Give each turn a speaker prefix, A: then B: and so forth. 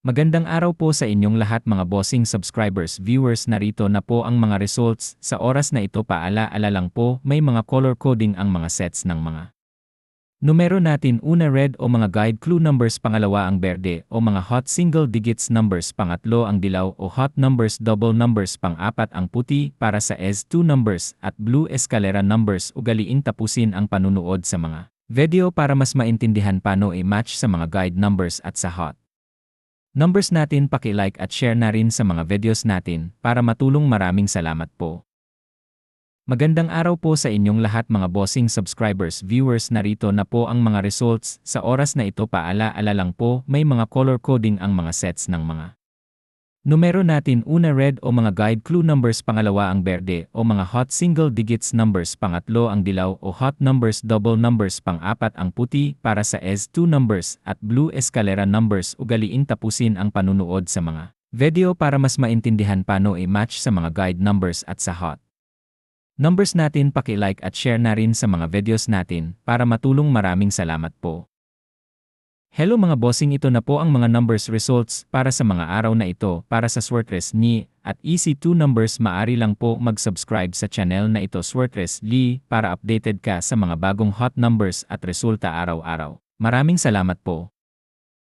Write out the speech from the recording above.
A: Magandang araw po sa inyong lahat mga bossing subscribers viewers, narito na po ang mga results. Sa oras na ito paala-ala lang po, may mga color coding ang mga sets ng mga numero natin. Una red o mga guide clue numbers, pangalawa ang berde o mga hot single digits numbers, pangatlo ang dilaw o hot numbers double numbers, pang-apat ang puti para sa S2 numbers at blue escalera numbers. Ugaliin tapusin ang panunood sa mga video para mas maintindihan paano i-match sa mga guide numbers at sa hot numbers natin. Paki-like at share na rin sa mga videos natin para matulong. Maraming salamat po. Magandang araw po sa inyong lahat mga bossing subscribers viewers, narito na po ang mga results. Sa oras na ito paala-ala lang po, may mga color coding ang mga sets ng mga numero natin. Una red o mga guide clue numbers, pangalawa ang berde o mga hot single digits numbers, pangatlo ang dilaw o hot numbers double numbers, pang-apat ang puti para sa S2 numbers at blue escalera numbers. Ugaliin tapusin ang panunood sa mga video para mas maintindihan paano i-match sa mga guide numbers at sa hot numbers natin. Paki-like at share na rin sa mga videos natin para matulong. Maraming salamat po. Hello mga bossing, ito na po ang mga numbers results para sa mga araw na ito para sa Swertres Ni at EC2 numbers. Maari lang po mag-subscribe sa channel na ito Swertres Li para updated ka sa mga bagong hot numbers at resulta araw-araw. Maraming salamat po.